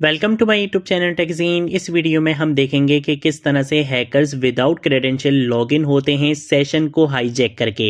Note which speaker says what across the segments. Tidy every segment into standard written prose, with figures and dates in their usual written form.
Speaker 1: Welcome to my YouTube channel TechGene. इस video में हम देखेंगे कि किस तरह से हैकर्स विदाउट क्रेडेंशियल लॉगिन होते हैं सेशन को हाईजैक करके।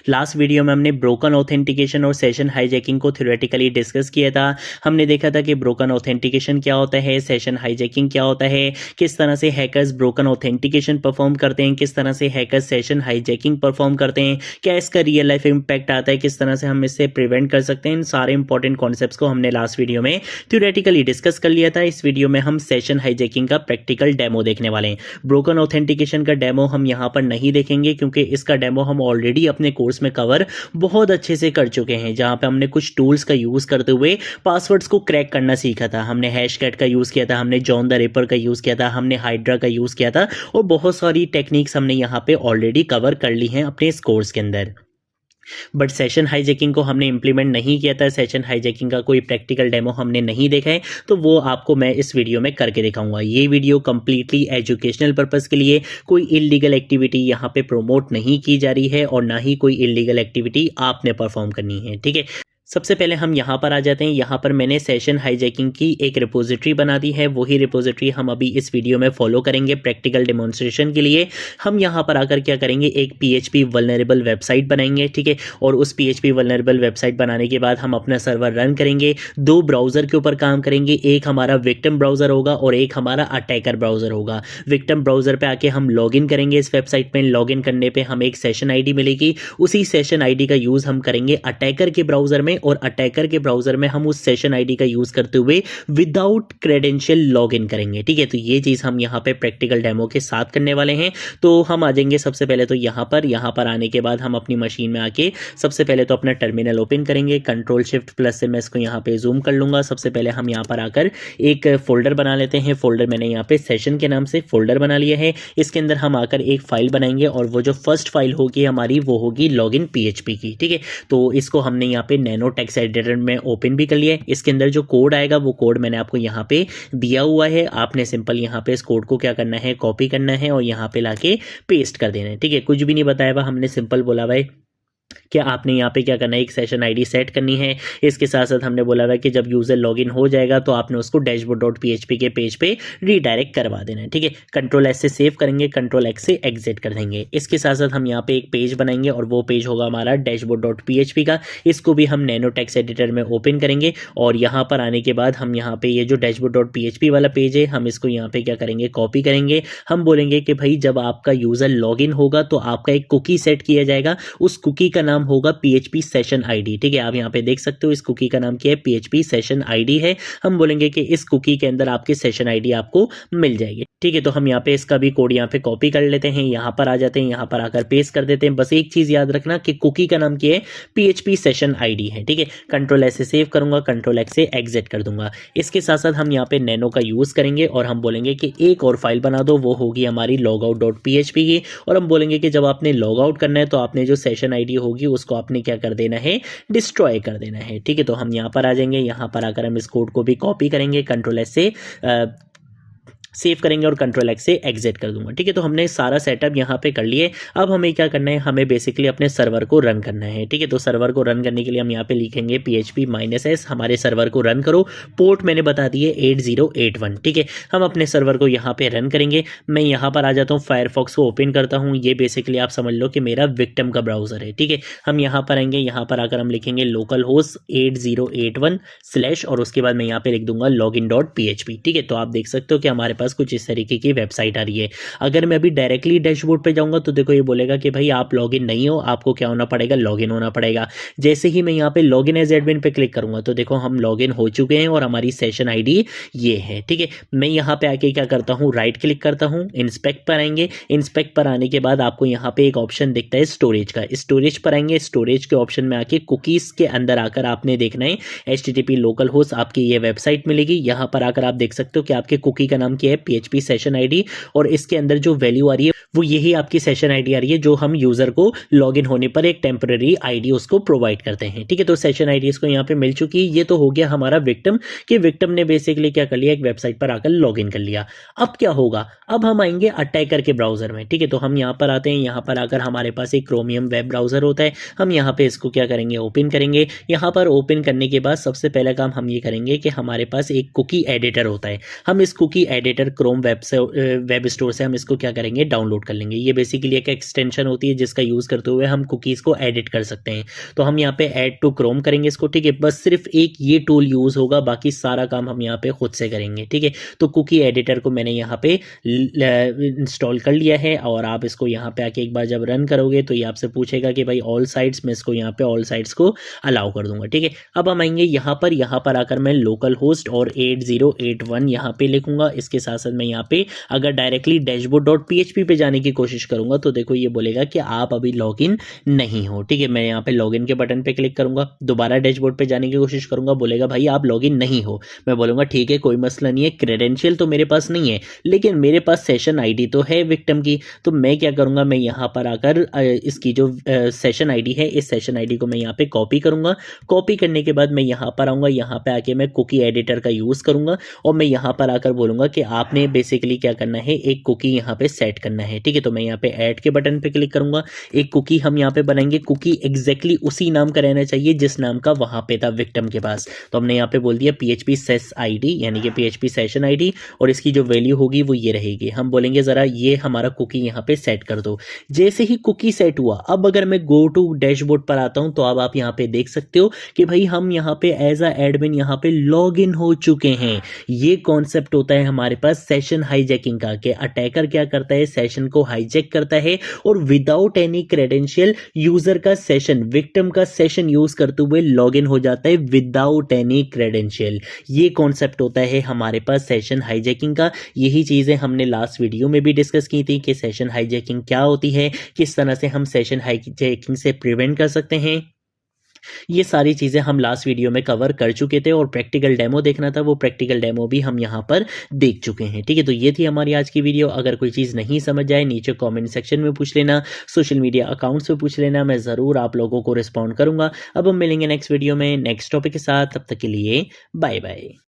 Speaker 1: लास्ट वीडियो में हमने ब्रोकन ऑथेंटिकेशन और सेशन हाईजैकिंग को थ्योरेटिकली डिस्कस किया था। हमने देखा था कि ब्रोकन ऑथेंटिकेशन क्या होता है, सेशन हाईजैकिंग क्या होता है, किस तरह से हैकर्स ब्रोकन ऑथेंटिकेशन परफॉर्म करते हैं, किस तरह से हैकर्स सेशन हाईजैकिंग परफॉर्म करते हैं, क्या इसका रियल लाइफ इम्पैक्ट आता है, किस तरह से हम इससे प्रिवेंट कर सकते हैं। इन सारे इंपॉर्टेंट कॉन्सेप्ट्स को हमने लास्ट वीडियो में थ्योरेटिकली डिस्कस कर लिया था। इस वीडियो में हम सेशन हाईजैकिंग का प्रैक्टिकल डेमो देखने वाले हैं। ब्रोकन ऑथेंटिकेशन का डेमो हम यहां पर नहीं देखेंगे क्योंकि इसका डेमो हम ऑलरेडी अपने कोर्स में कवर बहुत अच्छे से कर चुके हैं, जहां पे हमने कुछ टूल्स का यूज करते हुए पासवर्ड्स को क्रैक करना सीखा था। हमने हैशकैट का यूज किया था, हमने जॉन द रिपर का यूज किया था, हमने हाइड्रा का यूज किया था और बहुत सारी टेक्निक्स हमने यहां पे ऑलरेडी कवर कर ली हैं अपने इस कोर्स के अंदर। बट सेशन हाईजैकिंग को हमने इंप्लीमेंट नहीं किया था, सेशन हाईजैकिंग का कोई प्रैक्टिकल डेमो हमने नहीं देखा है, तो वो आपको मैं इस वीडियो में करके दिखाऊंगा। ये वीडियो कंप्लीटली एजुकेशनल पर्पस के लिए, कोई इलीगल एक्टिविटी यहाँ पे प्रमोट नहीं की जा रही है और ना ही कोई इलीगल एक्टिविटी आपने परफॉर्म करनी है। ठीक है, सबसे पहले हम यहाँ पर आ जाते हैं। यहाँ पर मैंने सेशन हाईजैकिंग की एक रिपोजिटरी बना दी है, वही रिपोजिटरी हम अभी इस वीडियो में फॉलो करेंगे प्रैक्टिकल डेमोन्स्ट्रेशन के लिए। हम यहाँ पर आकर क्या करेंगे, एक PHP वल्नरेबल वेबसाइट बनाएंगे। ठीक है, और उस PHP वल्नरेबल वेबसाइट बनाने के बाद हम अपना सर्वर रन करेंगे। दो ब्राउजर के ऊपर काम करेंगे, एक हमारा विक्टिम ब्राउजर होगा और एक हमारा अटैकर ब्राउजर होगा। विक्टिम ब्राउजर पे आके हम लॉगिन करेंगे इस वेबसाइट में। लॉगिन करने पे हमें एक सेशन आईडी मिलेगी, उसी सेशन आईडी का यूज हम करेंगे अटैकर के ब्राउजर में और अटैकर के ब्राउजर में हम उस सेशन आईडी का यूज करते हुए विदाउट क्रेडेंशियल लॉगिन करेंगे। ठीक है, तो ये चीज हम यहाँ पे प्रैक्टिकल डेमो के साथ करने वाले हैं। तो हम आ जाएंगे सबसे पहले तो यहाँ पर आने के बाद हम अपनी मशीन में आके सबसे पहले तो अपना टर्मिनल ओपन करेंगे। कंट्रोल शिफ्ट प्लस से मैं इसको यहाँ पे जूम कर लूंगा। सबसे पहले हम यहाँ पर आकर एक फोल्डर बना लेते हैं। फोल्डर मैंने यहाँ पे सेशन के नाम से फोल्डर बना लिया है। इसके अंदर हम आकर एक फाइल बनाएंगे और वो जो फर्स्ट फाइल होगी हमारी वो होगी लॉगिन PHP की। ठीक है, तो इसको हमने यहाँ पे नैनो टेक्स्ट एडिटर में ओपन भी कर लिया है। इसके अंदर जो कोड आएगा वो कोड मैंने आपको यहाँ पे दिया हुआ है। आपने सिंपल यहाँ पे इस कोड को क्या करना है, कॉपी करना है और यहाँ पे लाके पेस्ट कर देना है। ठीक है, कुछ भी नहीं बताया हुआ, हमने सिंपल बोला हुआ है कि आपने यहाँ पे क्या करना है, एक सेशन आईडी सेट करनी है। इसके साथ साथ हमने बोला हुआ है कि जब यूजर लॉगिन हो जाएगा तो आपने उसको dashboard.php के पेज पे रीडायरेक्ट करवा देना है। ठीक है, कंट्रोल S से सेव करेंगे, कंट्रोल X से एग्जिट कर देंगे। इसके साथ साथ हम यहाँ पे एक पेज बनाएंगे और वो पेज होगा हमारा dashboard.php का। इसको भी हम नैनो टेक्स्ट एडिटर में ओपन करेंगे और यहाँ पर आने के बाद हम यहाँ पे ये जो dashboard.php वाला पेज है हम इसको यहाँ पे क्या करेंगे, कॉपी करेंगे। हम बोलेंगे कि भाई जब आपका यूजर लॉगिन होगा तो आपका एक कुकी सेट किया जाएगा, उस कुकी का नाम होगा PHP सेशन आईडी। ठीक है, आप यहाँ पे देख सकते हो इस कुकी का नाम क्या है, PHP सेशन आईडी है। हम बोलेंगे कि इस कुकी के अंदर आपकी सेशन आईडी आपको मिल जाएगी। ठीक है, तो हम यहाँ पे इसका भी कोड यहाँ पे कॉपी कर लेते हैं, यहाँ पर आ जाते हैं, यहाँ पर आकर पेस्ट कर देते हैं। बस एक चीज याद रखना कि कुकी का नाम क्या है, PHP सेशन आईडी है। ठीक है, कंट्रोल S से सेव करूंगा, कंट्रोल X से एग्जिट कर दूंगा। इसके साथ साथ हम यहाँ पे नैनो का यूज करेंगे और हम बोलेंगे कि एक और फाइल बना दो, वो होगी हमारी logout.php की। और हम बोलेंगे कि जब आपने लॉग आउट करना है तो आपने जो सेशन आईडी होगी उसको आपने क्या कर देना है, डिस्ट्रॉय कर देना है। ठीक है, तो हम यहाँ पर आ जाएंगे, यहाँ पर आकर हम इस कोड को भी कॉपी करेंगे, कंट्रोल S से सेव करेंगे और कंट्रोल X से एग्जिट कर दूंगा। ठीक है, तो हमने सारा सेटअप यहाँ पे कर लिए। अब हमें क्या करना है, हमें बेसिकली अपने सर्वर को रन करना है। ठीक है, तो सर्वर को रन करने के लिए हम यहाँ पे लिखेंगे PHP-S हमारे सर्वर को रन करो। पोर्ट मैंने बता दी है 8081। ठीक है, हम अपने सर्वर को यहाँ पे रन करेंगे। मैं यहाँ पर आ जाता हूँ, फायरफॉक्स को ओपन करता हूँ। ये बेसिकली आप समझ लो कि मेरा विक्टिम का ब्राउजर है। ठीक है, हम यहाँ पर आएंगे, यहाँ पर आकर हम लिखेंगे लोकल होस्ट 8081/ और उसके बाद मैं यहाँ पे लिख दूंगा login.php। ठीक है, तो आप देख सकते हो कि हमारे कुछ इस तरीके की वेबसाइट आ रही है। अगर मैं अभी डायरेक्टली डैशबोर्ड पे जाऊंगा तो देखो ये बोलेगा कि भाई आप लॉगिन नहीं हो, आपको क्या होना पड़ेगा, लॉगिन होना पड़ेगा। जैसे ही मैं यहाँ पे लॉगिन एज एडमिन पे क्लिक करूंगा तो देखो हम लॉगिन हो चुके हैं और हमारी सेशन आईडी ये है। ठीक है, मैं यहाँ पे आके क्या करता हूँ, राइट क्लिक करता हूँ, इंस्पेक्ट पर आएंगे। इंस्पेक्ट पर आने के बाद आपको यहाँ पे एक ऑप्शन दिखता है स्टोरेज का, स्टोरेज पर आएंगे। स्टोरेज के ऑप्शन में आके कुकीज के अंदर आकर आपने देखना है HTTP लोकल होस्ट, आपकी ये वेबसाइट मिलेगी। यहाँ पर आकर आप देख सकते हो कि आपके कुकी का नाम क्या है, PHP सेशन आईडी, और इसके अंदर जो वैल्यू आ रही है वो यही आपकी सेशन आईडी आ रही है जो हम यूजर को लॉगिन होने पर एक टेम्पररी आईडी उसको प्रोवाइड करते हैं। ठीक है, तो सेशन आईडी इसको यहाँ पे मिल चुकी है। ये तो हो गया हमारा विक्टिम कि विक्टिम ने बेसिकली क्या कर लिया, एक वेबसाइट पर आकर लॉगिन कर लिया। अब क्या होगा, अब हम आएंगे अटैकर के ब्राउजर में। ठीक है, तो हम यहाँ पर आते हैं, यहाँ पर आकर हमारे पास एक क्रोमियम वेब ब्राउजर होता है। हम यहाँ पे इसको क्या करेंगे, ओपन करेंगे। यहाँ पर ओपन करने के बाद सबसे पहला काम हम ये करेंगे कि हमारे पास एक कुकी एडिटर होता है। हम इस cookie editor Chrome web store से हम इसको क्या करेंगे, डाउनलोड कर लेंगे। ये बेसिकली एक एक्सटेंशन होती है जिसका यूज करते हुए हम कुकीज को एडिट कर सकते हैं। तो हम यहाँ पे ऐड टू क्रोम करेंगे इसको। ठीक है, बस सिर्फ एक ये टूल यूज होगा, बाकी सारा काम हम यहाँ पे खुद से करेंगे। ठीक है, तो कुकी एडिटर को मैंने यहाँ पे इंस्टॉल कर लिया है और आप इसको यहाँ पे आके एक बार जब रन करोगे तो ये आपसे पूछेगा कि भाई ऑल साइट्स, मैं इसको यहाँ पे ऑल साइट्स को अलाउ कर दूंगा। ठीक है, अब हम आएंगे यहाँ पर आकर मैं लोकल होस्ट और 8081 यहाँ पे लिखूंगा। इसके साथ साथ मैं यहाँ पे अगर डायरेक्टली dashboard.php पे जाने की कोशिश करूंगा तो देखो ये बोलेगा कि आप अभी लॉगिन नहीं हो। ठीक है, मैं यहाँ पे लॉगिन के बटन पे क्लिक करूंगा, दोबारा डैशबोर्ड पे जाने की कोशिश करूंगा, बोलेगा भाई आप लॉगिन नहीं हो। मैं बोलूंगा ठीक है, कोई मसला नहीं है, क्रेडेंशियल तो मेरे पास नहीं है लेकिन मेरे पास सेशन आईडी तो है विक्टिम की। तो मैं क्या करूंगा, मैं यहाँ पर आकर इसकी जो सेशन आईडी है, इस सेशन आईडी को मैं यहाँ पे कॉपी करूंगा। कॉपी करने के बाद मैं यहाँ पर आऊंगा, यहाँ पे आके मैं कुकी एडिटर का यूज करूंगा और मैं यहाँ पर आकर बोलूंगा कि आपने बेसिकली क्या करना है, एक कुकी यहाँ पे सेट करना है। ठीक है, तो मैं यहाँ पे ऐड के बटन पे क्लिक करूंगा। एक कुकी हम यहाँ पे बनाएंगे, कुकी एग्जैक्टली उसी नाम का रहना चाहिए जिस नाम का वहां पे था विक्टिम के पास। तो हमने यहाँ पे बोल दिया PHP सेस आईडी यानी कि PHP सेशन आईडी और इसकी जो वैल्यू होगी वो ये रहेगी। हम बोलेंगे जरा ये हमारा कुकी यहाँ पे सेट कर दो। जैसे ही कुकी सेट हुआ, अब अगर मैं गो टू डैशबोर्ड पर आता हूं तो अब आप यहाँ पे देख सकते हो कि भाई हम यहाँ पे एज अ एडमिन यहाँ पे लॉग इन हो चुके हैं। ये कॉन्सेप्ट होता है हमारे पास सेशन हाईजैकिंग का, कि अटैकर क्या करता है, सेशन को हाईजैक करता है और विदाउट एनी क्रेडेंशियल यूजर का सेशन, विक्टिम का सेशन यूज करते हुए लॉगिन हो जाता है विदाउट एनी क्रेडेंशियल। ये कॉन्सेप्ट होता है हमारे पास सेशन हाईजैकिंग का। यही चीजें हमने लास्ट वीडियो में भी डिस्कस की थी कि सेशन हाईजैकिंग क्या होती है, किस तरह से हम सेशन हाईजैकिंग से प्रिवेंट कर सकते हैं। ये सारी चीज़ें हम लास्ट वीडियो में कवर कर चुके थे और प्रैक्टिकल डेमो देखना था, वो प्रैक्टिकल डेमो भी हम यहाँ पर देख चुके हैं। ठीक है, तो ये थी हमारी आज की वीडियो। अगर कोई चीज़ नहीं समझ आए नीचे कमेंट सेक्शन में पूछ लेना, सोशल मीडिया अकाउंट्स पे पूछ लेना, मैं ज़रूर आप लोगों को रिस्पॉन्ड करूँगा। अब हम मिलेंगे नेक्स्ट वीडियो में नेक्स्ट टॉपिक के साथ, तब तक के लिए बाय बाय।